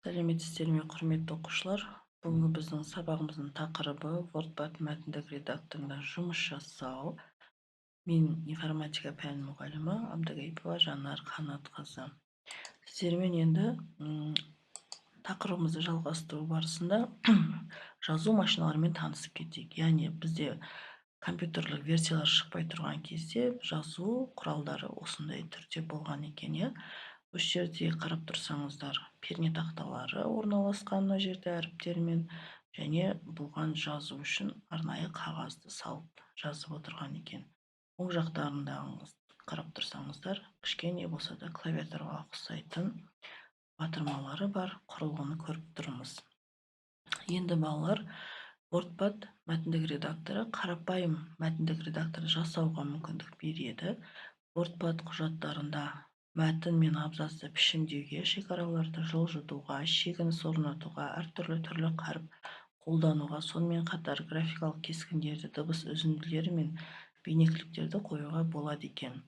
Сәлеметсіздер ме, құрметті оқушылар? Бүгінгі біздің сабағымыздың тақырыбы WordPad мәтіндік редакторында жұмыс жасау. Мен информатика пәні мұғалімі Абдыгайыпова Жанар Қанатқызы. Сіздермен енді тақырыбымызды жалғастыру барысында жазу машиналарымен танысып кетейік. Яғни бізде компьютерлік версиялар шықпай тұрған кезде жазу құралдары осындай түрде болған екен, иә. Осы жерде қарап тұрсаңыздар, пернетақталары орналасқан мына жерде әріптермен, және бұған жазу үшін арнайы қағазды салып жазып отырған екен. Оң жақтарындағы қарап тұрсаңыздар, кішкене болса да клавиатураға ұқсайтын батырмалары бар құрылғыны көріп тұрмыз. Енді балалар, WordPad мәтіндік редакторы қарапайым мәтіндік редакторды жасауға мүмкіндік береді. WordPad құжаттарында мәтін мен абзацы пішімдеуге, шекараларды жылжытуға, шегініс орнатуға, әртүрлі қаріп қолдануға, сонымен қатар графикалық кескіндерді, дыбыс үзінділері мен бейнеклиптерді қоюға болады екен.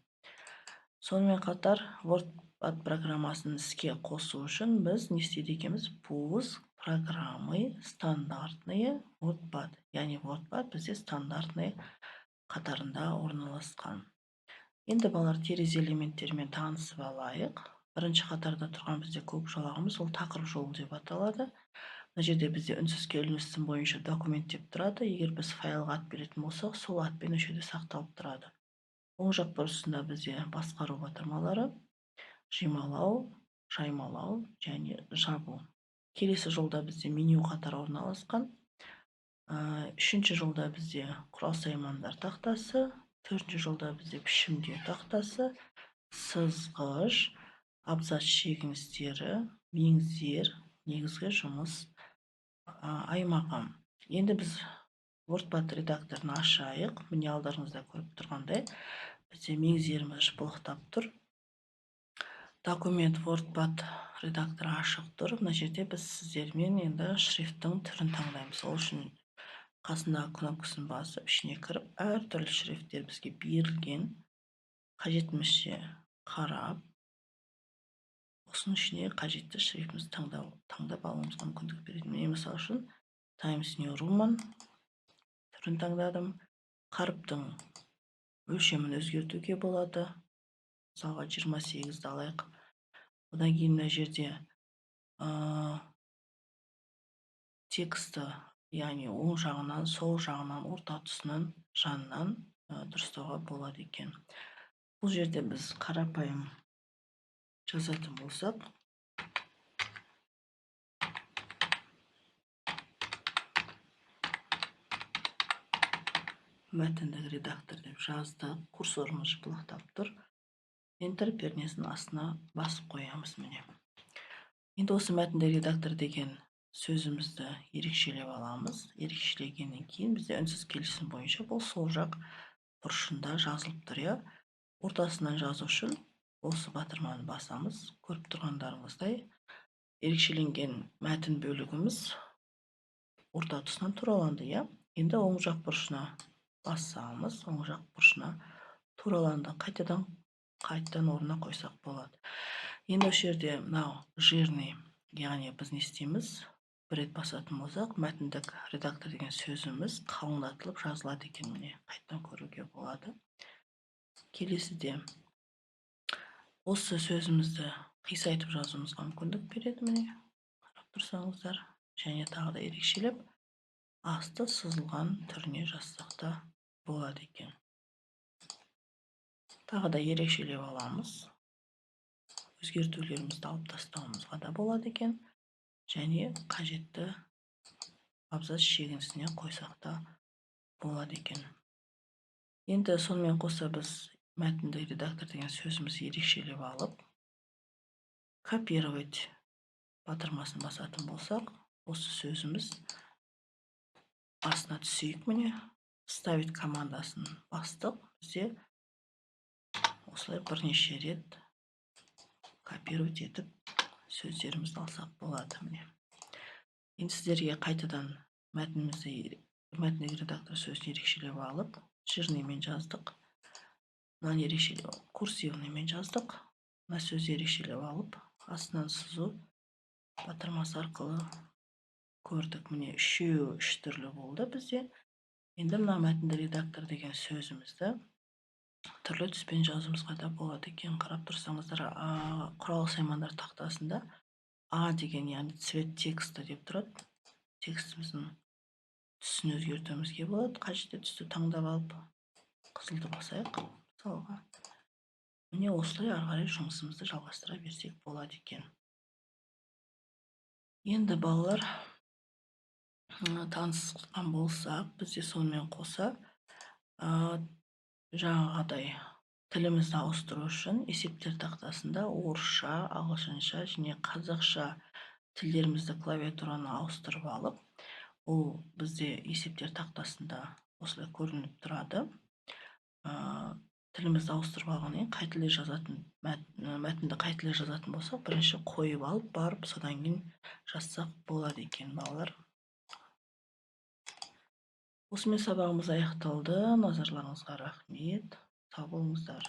Сонымен қатар WordPad программасын іске қосу үшін біз не істейді екенбіз? Пуск программы стандартные WordPad. Яғни WordPad бізде стандартный қатарында орналасқан. Енді балалар, терезе элементтерімен танысып алайық. Бірінші қатарда тұрған бізде көк жолағымыз, ол тақырып жолы деп аталады. Мына жерде бізде үнсіз келіністің бойынша документ деп тұрады. Егер біз файлға ат беретін болсақ, сол атпен осы жерде сақталып тұрады. Оң жақ бұрышында бізде басқару батырмалары, жималау, жаймалау және жабу. Келесі жолда бізде меню қатары орналасқан. Үшінші жолда бізде құрал саймандар тақтасы. Төртінші жолда бізде пішімдеу тақтасы, сызғыш, абзац шегіністері, меңзер, негізгі жұмыс аймағы. Енді біз WordPad редакторын ашайық. Міне алдарыңызда көріп тұрғандай, бізде меңзеріміз жыпылықтап тұр. Документ WordPad редакторы ашық тұр. Мына жерде біз сіздермен енді шрифттің түрін таңдаймыз. Ол үшін қасындағы кнопкасын басып, ішіне кіріп, әртүрлі шрифттер бізге берілген. Қажетімізше қарап, осының ішіне қажетті шрифтімізді таңдап алуымызға мүмкіндік береді. Мен мысалы үшін Times New Roman түрін таңдадым. Қаріптің өлшемін өзгертуге болады. Мысалға 28-ді алайық. Одан кейін мына жерде тексті, яғни оң жағынан, сол жағынан, орта тұсынан, жанынан дұрыстауға болады екен. Бұл жерде біз қарапайым жазатын болсақ, мәтіндік редактор деп жаздық, курсорымыз жыпылықтап тұр. Enter пернесінің астына басып қоямыз міне. Енді осы мәтіндік редактор деген сөзімізді ерекшелеп аламыз. Ерекшелегеннен кейін бізде үнсіз келісім бойынша бұл сол жақ бұрышында жазылып тұр, иә. Ортасынан жазу үшін осы батырманы басамыз. Көріп тұрғандарыңыздай, ерекшеленген мәтін бөлігіміз орта тұсынан тураланды, иә. Енді оң жақ бұрышына басамыз, оң жақ бұрышына тураланды. Қайтадан орнына қойсақ болады. Енді осы жерде мынау жирный, яғни біз не істейміз? Бір рет басатын болсақ, мәтіндік редактор деген сөзіміз қалыңдатылып жазылады екен, міне қайтадан көруге болады. Келесіде осы сөзімізді қисайтып жазуымызға мүмкіндік береді, міне қарап тұрсаңыздар, және тағы да ерекшелеп асты сызылған түріне жазсақ та болады екен. Тағы да ерекшелеп аламыз. Өзгертулерімізді алып тастауымызға да болады екен, және қажетті абзац шегінісіне қойсақ та болады екен. Енді сонымен қоса біз мәтіндік редактор деген сөзімізді ерекшелеп алып, копировать батырмасын басатын болсақ, осы сөзіміз астына түсейік, міне вставить командасын бастық, бізде осылай бірнеше рет копировать етіп сөздерімізді алсақ болады, міне. Енді сіздерге қайтадан мәтіндік редактор сөзін ерекшелеп алып, жирныймен жаздық. Мынаны ерекшелеп, курсивныймен жаздық. Мына сөзді ерекшелеп алып, астынан сызу батырмасы арқылы көрдік. Міне үшеуі үш түрлі болды бізде. Енді мына мәтінді редактор деген сөзімізді түрлі түспен жазуымызға да болады екен. Қарап тұрсаңыздар, құрал саймандар тақтасында А деген, яғни цвет текста деп тұрады. Текстіміздің түсін өзгертуімізге болады. Қажетті түсті таңдап алып, қызылды басайық мысалға. Міне осылай ары қарай жұмысымызды жалғастыра берсек болады екен. Енді балалар, танысқан болсақ, бізде сонымен қоса жаңағыдай тілімізді ауыстыру үшін есептер тақтасында орысша, ағылшынша және қазақша тілдерімізді клавиатураны ауыстырып алып, ол бізде есептер тақтасында осылай көрініп тұрады. Тілімізді ауыстырып алғаннан кейін қай тілде жазатын, мәтінді қай тілде жазатын болсақ, бірінші қойып алып, барып, содан кейін жазсақ болады екен, балалар. Осымен сабағымыз аяқталды. Назарларыңызға рахмет. Сау болыңыздар.